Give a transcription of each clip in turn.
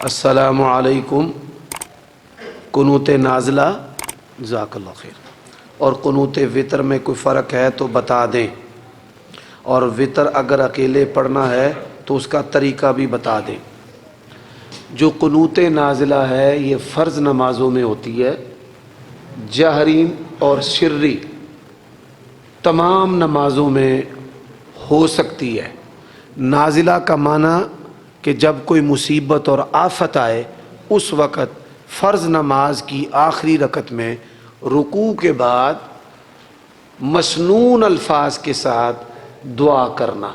السلام علیکم۔ قنوت نازلہ، جزاک اللہ خیر، اور قنوت وطر میں کوئی فرق ہے تو بتا دیں، اور وطر اگر اکیلے پڑھنا ہے تو اس کا طریقہ بھی بتا دیں۔ جو قنوت نازلہ ہے یہ فرض نمازوں میں ہوتی ہے، جہری اور سری تمام نمازوں میں ہو سکتی ہے۔ نازلہ کا معنی کہ جب کوئی مصیبت اور آفت آئے اس وقت فرض نماز کی آخری رکعت میں رکوع کے بعد مسنون الفاظ کے ساتھ دعا کرنا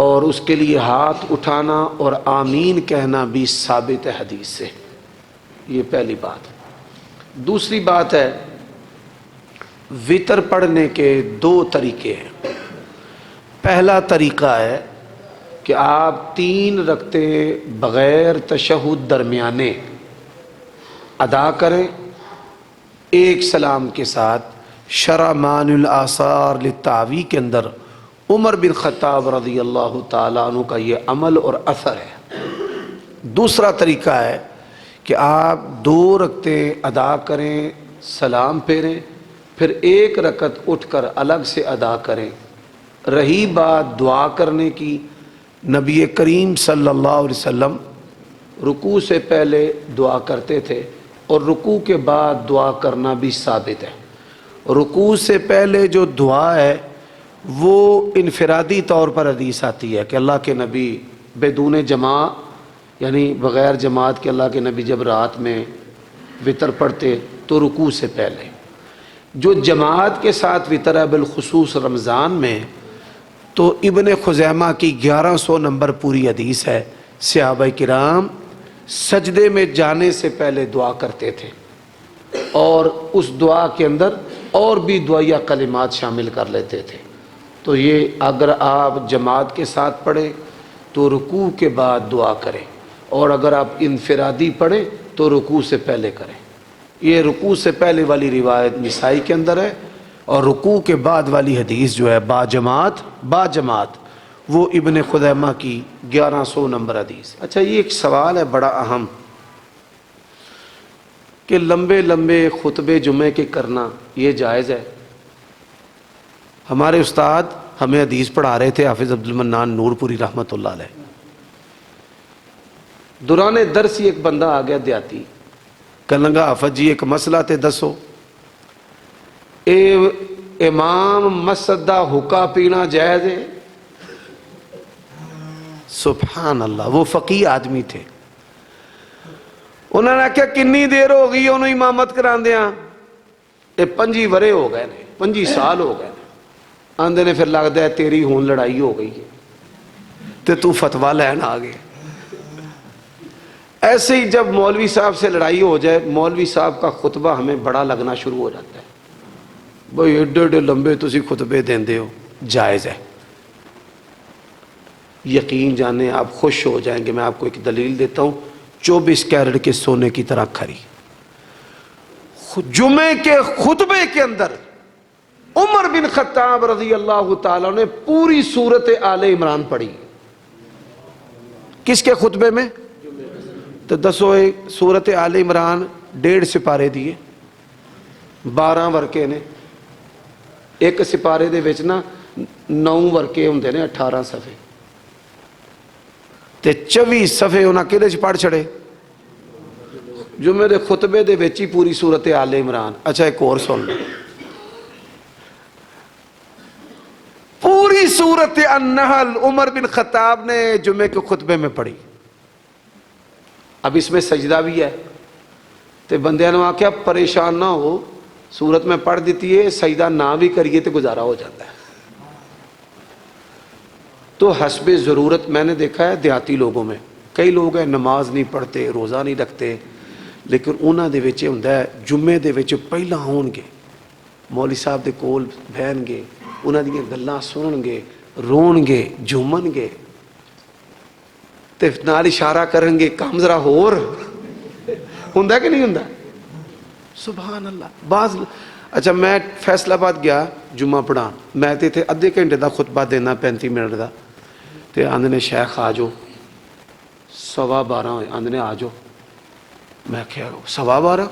اور اس کے لیے ہاتھ اٹھانا اور آمین کہنا بھی ثابت ہے حدیث سے۔ یہ پہلی بات۔ دوسری بات ہے، وطر پڑھنے کے دو طریقے ہیں۔ پہلا طریقہ ہے کہ آپ 3 رکعتیں بغیر تشہد درمیانے ادا کریں، ایک سلام کے ساتھ۔ شرح معانی الآثار للتعوی کے اندر عمر بن خطاب رضی اللہ تعالیٰ عنہ کا یہ عمل اور اثر ہے۔ دوسرا طریقہ ہے کہ آپ 2 رکعتیں ادا کریں، سلام پھیریں، پھر 1 رکعت اٹھ کر الگ سے ادا کریں۔ رہی بات دعا کرنے کی، نبی کریم صلی اللہ علیہ وسلم رکوع سے پہلے دعا کرتے تھے اور رکوع کے بعد دعا کرنا بھی ثابت ہے۔ رکوع سے پہلے جو دعا ہے وہ انفرادی طور پر حدیث آتی ہے کہ اللہ کے نبی بدون جماع، یعنی بغیر جماعت کے اللہ کے نبی جب رات میں وطر پڑھتے تو رکوع سے پہلے۔ جو جماعت کے ساتھ وطر ہے بالخصوص رمضان میں، تو ابن خزیمہ کی 1100 نمبر پوری حدیث ہے، صحابہ کرام سجدے میں جانے سے پہلے دعا کرتے تھے اور اس دعا کے اندر اور بھی دعائیہ کلمات شامل کر لیتے تھے۔ تو یہ اگر آپ جماعت کے ساتھ پڑھیں تو رکوع کے بعد دعا کریں، اور اگر آپ انفرادی پڑھیں تو رکوع سے پہلے کریں۔ یہ رکوع سے پہلے والی روایت نسائی کے اندر ہے، اور رکوع کے بعد والی حدیث جو ہے با جماعت وہ ابن خزیمہ کی 1100 نمبر حدیث۔ اچھا، یہ ایک سوال ہے بڑا اہم کہ لمبے لمبے خطبے جمعے کے کرنا یہ جائز ہے؟ ہمارے استاد ہمیں حدیث پڑھا رہے تھے، حافظ عبد المنان نور پوری رحمۃ اللہ علیہ۔ دوران درس ایک بندہ آ گیا دیہاتی، کہنے لگا حافظ جی ایک مسئلہ تے دسو، اے امام مسجد دا حقہ پینا جائز ہے؟ سبحان اللہ، وہ فقیہ آدمی تھے۔ انہوں نے کہا کنی دیر ہو گئی انہوں امامت کراندیاں؟ اے 25 ورے ہو گئے نے، 25 سال ہو گئے نے۔ آندے نے پھر لگتا ہے تیری ہون لڑائی ہو گئی ہے تے تو فتویٰ لین آ گئے۔ ایسے ہی جب مولوی صاحب سے لڑائی ہو جائے، مولوی صاحب کا خطبہ ہمیں بڑا لگنا شروع ہو جاتا ہے، بھئی ایڈے ایڈے لمبے تسی خطبے دیندے ہو۔ جائز ہے، یقین جانے آپ خوش ہو جائیں گے۔ میں آپ کو ایک دلیل دیتا ہوں 24 کیرٹ کے سونے کی طرح کھری۔ جمعے کے خطبے کے اندر عمر بن خطاب رضی اللہ تعالیٰ نے پوری سورت آل عمران پڑھی۔ کس کے خطبے میں؟ تو دسو سورت آل عمران 1.5 سپارے دیے، 12 ورکے نے، ایک سپارے دے وچ نا 9 ورکے ہوندے نے، 18 صفحے تے 24 صفحے انہاں کدے چ پڑھ چھڑے؟ جمعے دے خطبے دے وچ ہی پوری سورت آل عمران۔ اچھا ایک اور سن لو، پوری سورت النحل عمر بن خطاب نے جمعے کے خطبے میں پڑھی۔ اب اس میں سجدہ بھی ہے، تے بندیاں نے آکھیا پریشان نہ ہو، سورت میں پڑھ دیتی ہے، سجدہ نہ بھی کریے تو گزارا ہو جاتا ہے۔ تو حسب ضرورت میں نے دیکھا ہے دیہاتی لوگوں میں کئی لوگ ہیں نماز نہیں پڑھتے، روزہ نہیں رکھتے، لیکن انہاں دے وچ ہوندا ہے جمعے دے وچ پہلا ہون گے، مولوی صاحب دے کول بہن گے، انہاں دیاں گلاں سنن گے، رون گے، جھومن گے، تے نال اشارہ کرن گے کام ذرا ہور ہوندا کہ نہیں ہوندا؟ سبحان اللہ۔ بعض اچھا میں فیصل آباد گیا جمعہ پڑھا، میں تے تھے ادھے گھنٹے دا خطبہ دینا 35 منٹ دا، تے آندے نے شیخ آ جاؤ، 12:15 آندے نے آ جاؤ. میں کہا 12:15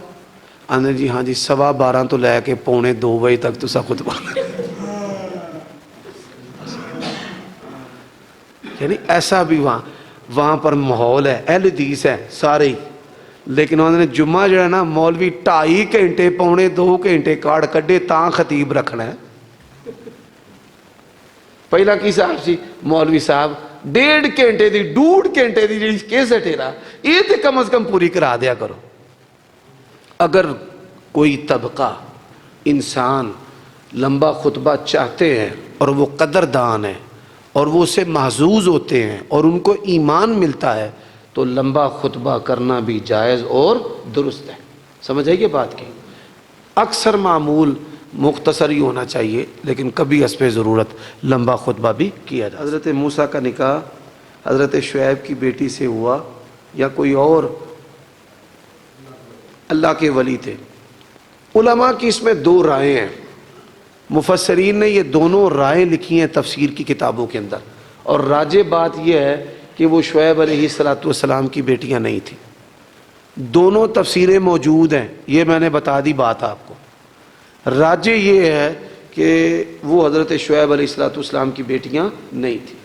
آندے جی ہاں جی 12:15 تو لے کے 1:45 بجے تک تسا خطبہ. یعنی ایسا بھی وہاں پر ماحول ہے، اہل حدیث ہے سارے ہی، لیکن انہوں نے جمعہ جو ہے نا مولوی 2.5 گھنٹے 2.25 گھنٹے کاڑ کڈے تاں خطیب رکھنا ہے. پہلا کی صاحب سی مولوی صاحب 1.5 گھنٹے دی 2.5 گھنٹے دی جڑی کیسٹ ہے نا یہ تے کم از کم پوری کرا دیا کرو. اگر کوئی طبقہ انسان لمبا خطبہ چاہتے ہیں اور وہ قدردان ہے اور وہ اسے محظوظ ہوتے ہیں اور ان کو ایمان ملتا ہے تو لمبا خطبہ کرنا بھی جائز اور درست ہے. سمجھ آئی یہ بات کی؟ اکثر معمول مختصر ہی ہونا چاہیے لیکن کبھی حسب ضرورت لمبا خطبہ بھی کیا جائے. حضرت موسیٰ کا نکاح حضرت شعیب کی بیٹی سے ہوا یا کوئی اور اللہ کے ولی تھے؟ علماء کی اس میں 2 رائے ہیں. مفسرین نے یہ دونوں رائے لکھی ہیں تفسیر کی کتابوں کے اندر، اور راجح بات یہ ہے کہ وہ شعیب علیہ السلام کی بیٹیاں نہیں تھیں. دونوں تفسیریں موجود ہیں، یہ میں نے بتا دی بات آپ کو. راجح یہ ہے کہ وہ حضرت شعیب علیہ السلام کی بیٹیاں نہیں تھیں.